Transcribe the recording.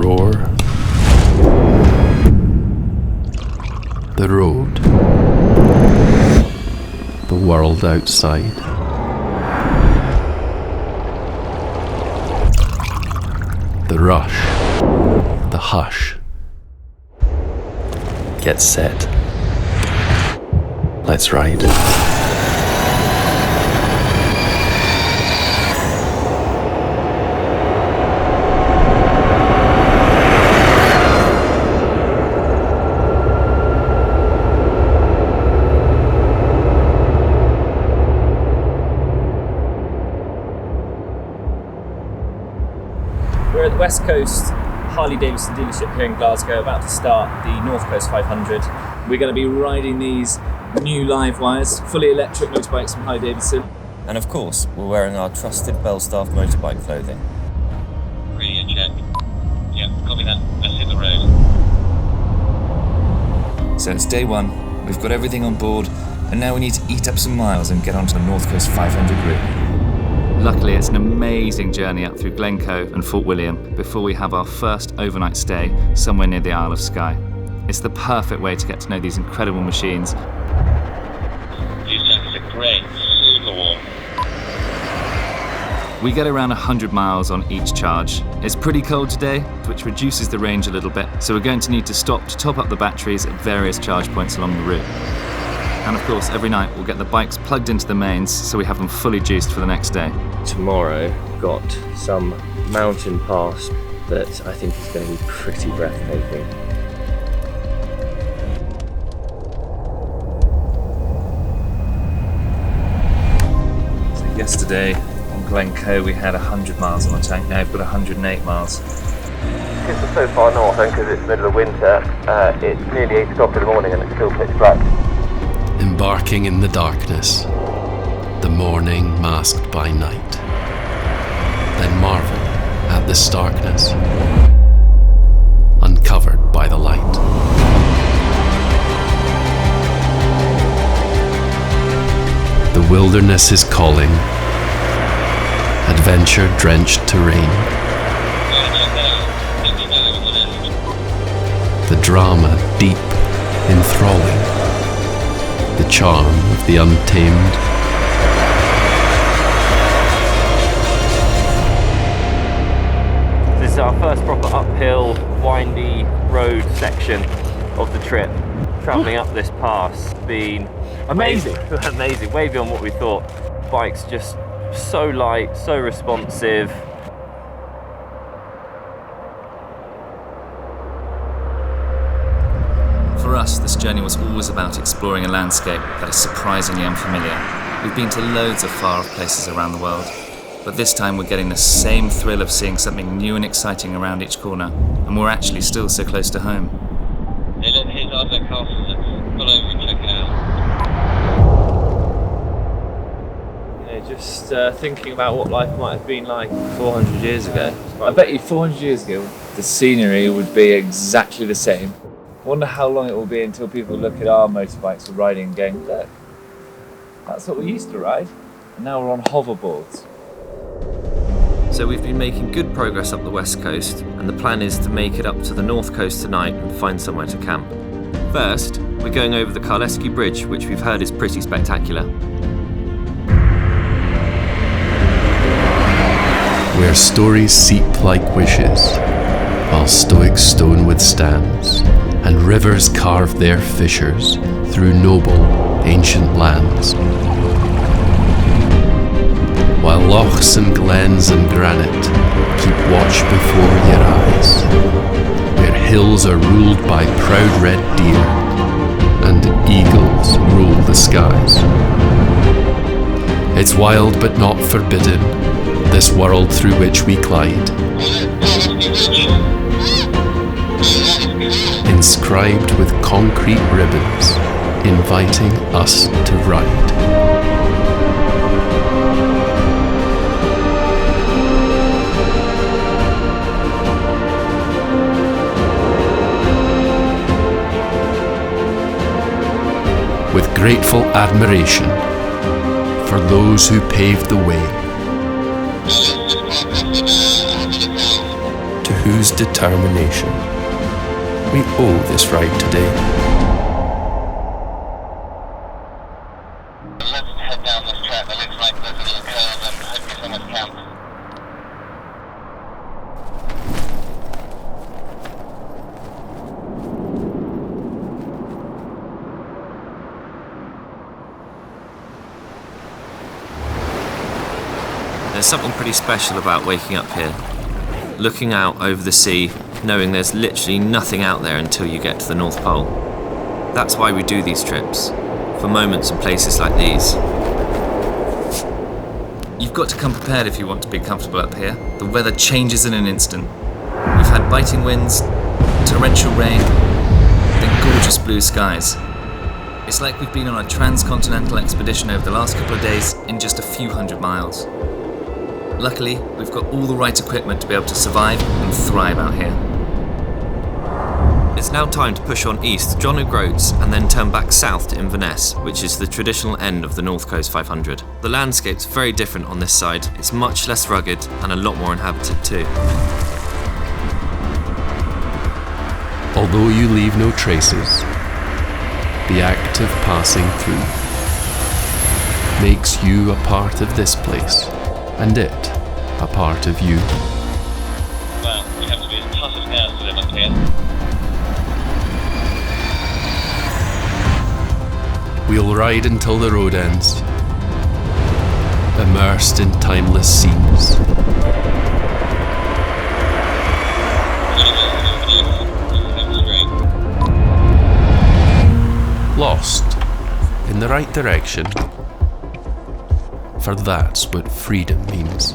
roar, the road, the world outside. The rush, the hush. Get set. Let's ride. We're at the West Coast Harley-Davidson dealership here in Glasgow, about to start the North Coast 500. We're going to be riding these new LiveWires, fully electric motorbikes from Harley-Davidson. And of course, we're wearing our trusted Belstaff motorbike clothing. Ready and check. Yep, copy that. Let's hit the road. So it's day one, we've got everything on board, and now we need to eat up some miles and get onto the North Coast 500 route. Luckily, it's an amazing journey up through GLENCOE and Fort William before we have our first overnight stay somewhere near the Isle of Skye. It's the perfect way to get to know these incredible machines. These jackets are great, super warm. We get around 100 miles on each charge. It's pretty cold today, which reduces the range a little bit, so we're going to need to stop to top up the batteries at various charge points along the route. And of course, every night we'll get the bikes plugged into the mains so we have them fully juiced for the next day. Tomorrow, got some mountain pass that I think is going to be pretty breathtaking. So yesterday on GLENCOE we had 100 miles on the tank, now we've got 108 miles. Because we're so far north and because it's the middle of winter, it's nearly 8 o'clock in the morning and it's still pitch black. Embarking in the darkness, the morning masked by night. Then marvel at the starkness, uncovered by the light. The wilderness is calling, adventure-drenched terrain. The drama deep, enthralling. The charm of the untamed. This is our first proper uphill, windy road section of the trip. Travelling up this pass has been amazing, amazing, way beyond what we thought. Bike's just so light, so responsive. For us, this journey was always about exploring a landscape that is surprisingly unfamiliar. We've been to loads of far-off places around the world, but this time we're getting the same thrill of seeing something new and exciting around each corner, and we're actually still so close to home. Hey, look, here's Ardbeg Castle. Let's pull over and check it out. Yeah, just thinking about what life might have been like 400 years ago. I bet you 400 years ago, the scenery would be exactly the same. I wonder how long it will be until people look at our motorbikes we're riding and going, look, that's what we used to ride, and now we're on hoverboards. So we've been making good progress up the west coast, and the plan is to make it up to the north coast tonight and find somewhere to camp. First, we're going over the Carlesky Bridge, which we've heard is pretty spectacular. Where stories seep like wishes, while stoic stone withstands, and rivers carve their fissures through noble, ancient lands. While lochs and glens and granite keep watch before your eyes, where hills are ruled by proud red deer, and eagles rule the skies. It's wild but not forbidden, this world through which we glide. Inscribed with concrete ribbons, inviting us to ride. With grateful admiration for those who paved the way, to whose determination we owe this ride today. Let's head down this track. It looks like there's a little curve and hopefully someone's camped. There's something pretty special about waking up here. Looking out over the sea, knowing there's literally nothing out there until you get to the North Pole. That's why we do these trips, for moments and places like these. You've got to come prepared if you want to be comfortable up here. The weather changes in an instant. We've had biting winds, torrential rain, then gorgeous blue skies. It's like we've been on a transcontinental expedition over the last couple of days in just a few hundred miles. Luckily, we've got all the right equipment to be able to survive and thrive out here. It's now time to push on east John O'Groats and then turn back south to Inverness, which is the traditional end of the North Coast 500. The landscape's very different on this side. It's much less rugged and a lot more inhabited too. Although you leave no traces, the act of passing through makes you a part of this place, and it a part of you. Well, we have to be as tough as nails to live up here. We'll ride until the road ends, immersed in timeless scenes. Lost in the right direction, for that's what freedom means.